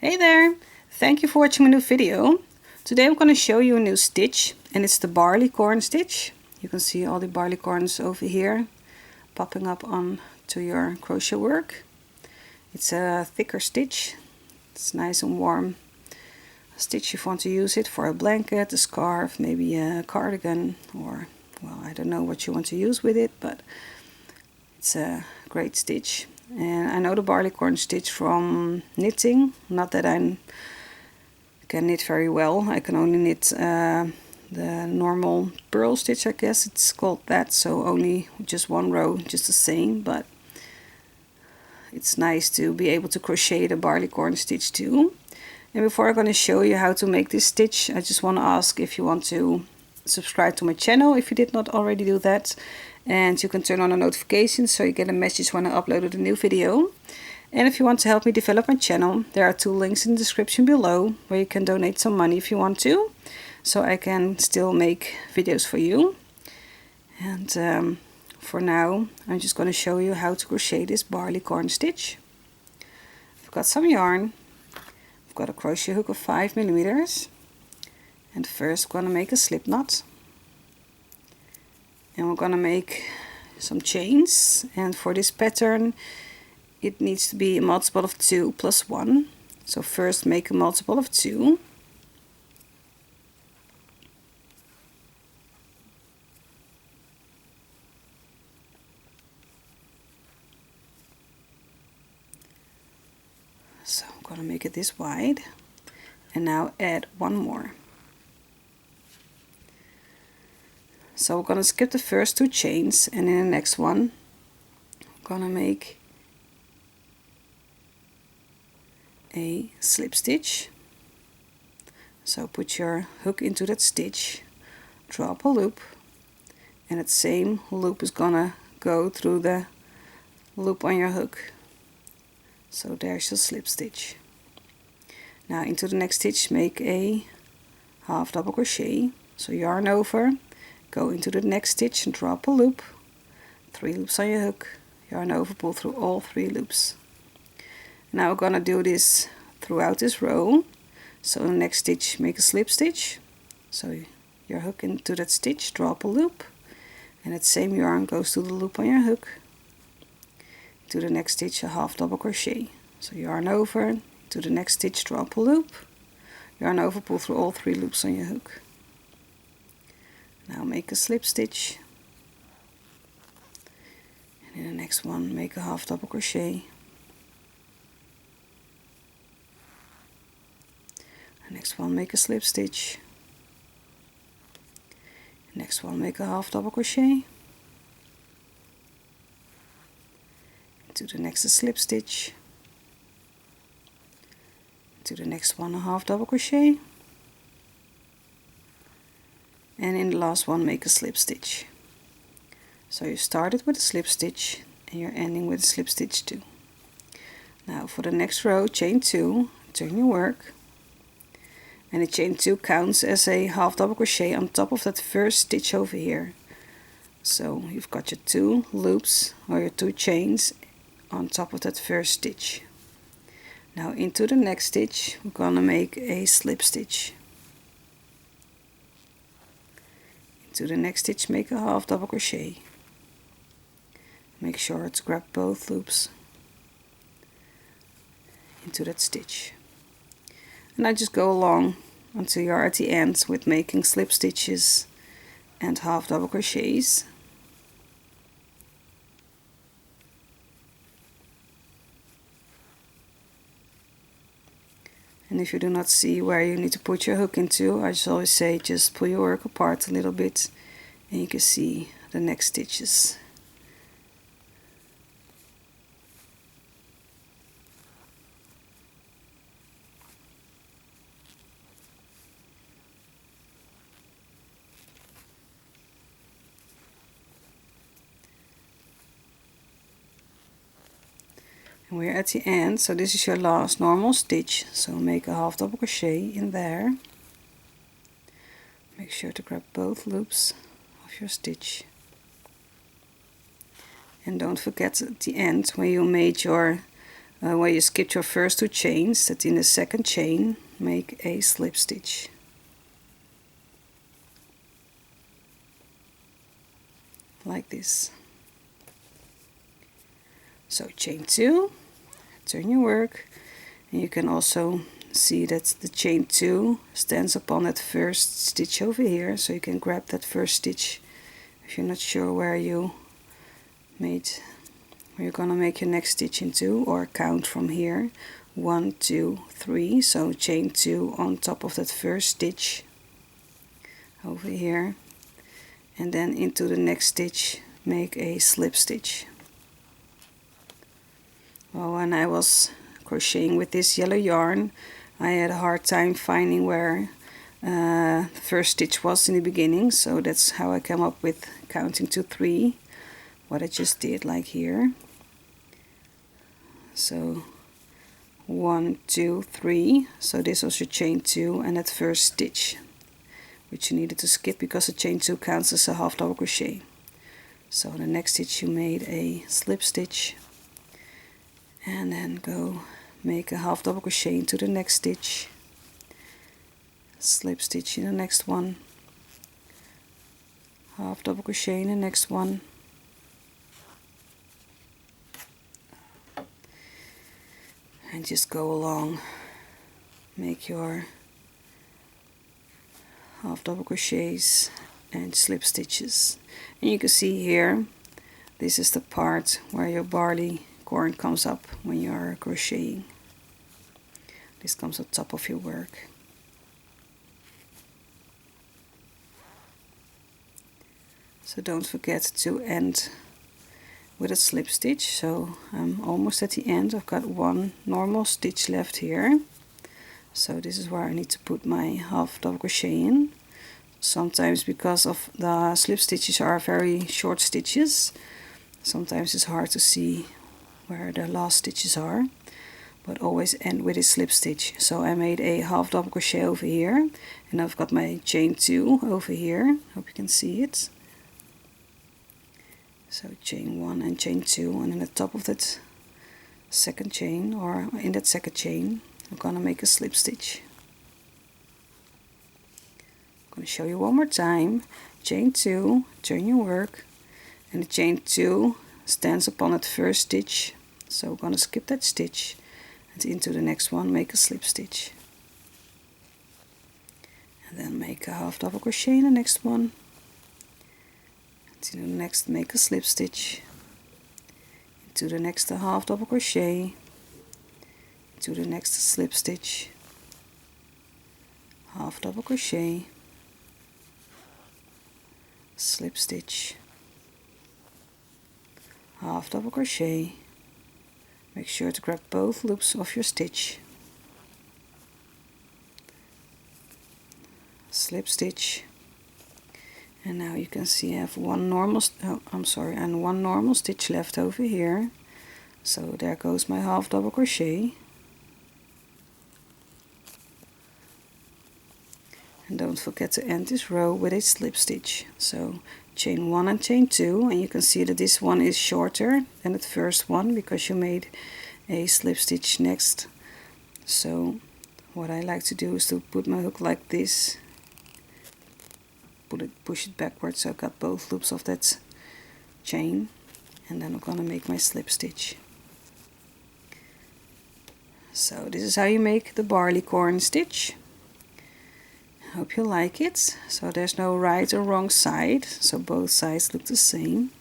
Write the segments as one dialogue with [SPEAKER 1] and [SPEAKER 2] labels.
[SPEAKER 1] Hey there! Thank you for watching my new video. Today I'm going to show you a new stitch, and it's the barleycorn stitch. You can see all the barleycorns over here popping up onto your crochet work. It's a thicker stitch. It's nice and warm stitch if you want to use it for a blanket, a scarf, maybe a cardigan, or well, I don't know what you want to use with it, but it's a great stitch. And I know the barleycorn stitch from knitting, not that I can knit very well. I can only knit the normal purl stitch, I guess it's called that, so only just one row, just the same, but it's nice to be able to crochet the barleycorn stitch too. And before I'm going to show you how to make this stitch, I just want to ask if you want to subscribe to my channel if you did not already do that, and you can turn on the notifications so you get a message when I uploaded a new video. And if you want to help me develop my channel, there are 2 links in the description below where you can donate some money if you want to, so I can still make videos for you. And for now I'm just going to show you how to crochet this barleycorn stitch. I've got some yarn, I've got a crochet hook of 5mm, and first we're going to make a slip knot. And we're gonna make some chains, and for this pattern it needs to be a multiple of 2 plus 1. So first make a multiple of 2. So I'm gonna make it this wide, and now add 1 more. So we're going to skip the first 2 chains, and in the next one we're going to make a slip stitch. So put your hook into that stitch, drop a loop, and that same loop is going to go through the loop on your hook. So there's your slip stitch. Now into the next stitch make a half double crochet, so yarn over, go into the next stitch and drop a loop, 3 loops on your hook, yarn over, pull through all 3 loops. Now we're gonna do this throughout this row. So in the next stitch make a slip stitch, so your hook into that stitch, drop a loop, and that same yarn goes to the loop on your hook. To the next stitch a half double crochet, so yarn over, to the next stitch, drop a loop, yarn over, pull through all 3 loops on your hook. Now make a slip stitch, and in the next one make a half double crochet. The next one make a slip stitch. The next one make a half double crochet. To the next a slip stitch. To the next one a half double crochet. And in the last one make a slip stitch. So you started with a slip stitch and you're ending with a slip stitch too. Now for the next row, chain 2, turn your work, and the chain 2 counts as a half double crochet on top of that first stitch over here. So you've got your 2 loops or your 2 chains on top of that first stitch. Now into the next stitch we're gonna make a slip stitch. To the next stitch make a half double crochet. Make sure to grab both loops into that stitch. And I just go along until you're at the end with making slip stitches and half double crochets. And if you do not see where you need to put your hook into, I just always say just pull your work apart a little bit and you can see the next stitches. And we're at the end, so this is your last normal stitch, so make a half double crochet in there. Make sure to grab both loops of your stitch. And don't forget at the end, when you made your where you skipped your first 2 chains, that in the second chain make a slip stitch. Like this. So chain 2, turn your work, and you can also see that the chain 2 stands upon that first stitch over here, so you can grab that first stitch if you're not sure where you're gonna make your next stitch into, or count from here 1, 2, 3. So chain 2 on top of that first stitch over here, and then into the next stitch make a slip stitch. Well, when I was crocheting with this yellow yarn, I had a hard time finding where the first stitch was in the beginning, so that's how I came up with counting to 3, what I just did, like here. So 1, 2, 3, so this was your chain 2 and that first stitch, which you needed to skip because the chain 2 counts as a half double crochet. So the next stitch you made a slip stitch, and then go make a half double crochet into the next stitch, slip stitch in the next one, half double crochet in the next one, and just go along, make your half double crochets and slip stitches. And you can see here, this is the part where your barleycorn comes up when you are crocheting. This comes on top of your work. So don't forget to end with a slip stitch. So I'm almost at the end. I've got 1 normal stitch left here. So this is where I need to put my half double crochet in. Sometimes, because of the slip stitches are very short stitches, sometimes it's hard to see where the last stitches are, but always end with a slip stitch. So I made a half double crochet over here, and I've got my chain 2 over here. Hope you can see it. So chain 1 and chain 2, and in the top of that second chain, or in that second chain, I'm gonna make a slip stitch. I'm going to show you one more time. Chain 2, turn your work, and the chain 2 stands upon that first stitch, so we're going to skip that stitch, and into the next one make a slip stitch, and then make a half double crochet in the next one, into the next make a slip stitch, into the next a half double crochet, into the next slip stitch, half double crochet, slip stitch, half double crochet. Make sure to grab both loops of your stitch, slip stitch, and now you can see I have one normal stitch left over here. So there goes my half double crochet, and don't forget to end this row with a slip stitch. So chain 1 and chain 2, and you can see that this one is shorter than the first one because you made a slip stitch next. So what I like to do is to put my hook like this, push it backwards, so I've got both loops of that chain, and then I'm gonna make my slip stitch. So this is how you make the barleycorn stitch. Hope you like it. So there's no right or wrong side, so both sides look the same.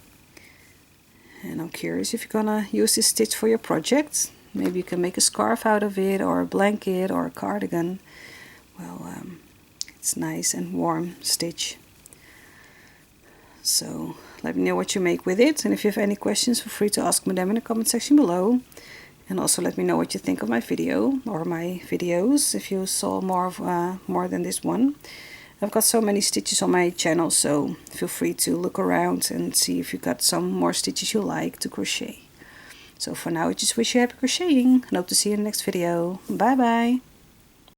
[SPEAKER 1] And I'm curious if you're gonna use this stitch for your project. Maybe you can make a scarf out of it, or a blanket, or a cardigan. Well, it's nice and warm stitch. So let me know what you make with it, and if you have any questions, feel free to ask me them in the comment section below. And also let me know what you think of my video, or my videos, if you saw more than this one. I've got so many stitches on my channel, so feel free to look around and see if you got some more stitches you like to crochet. So for now, I just wish you happy crocheting, and hope to see you in the next video. Bye bye!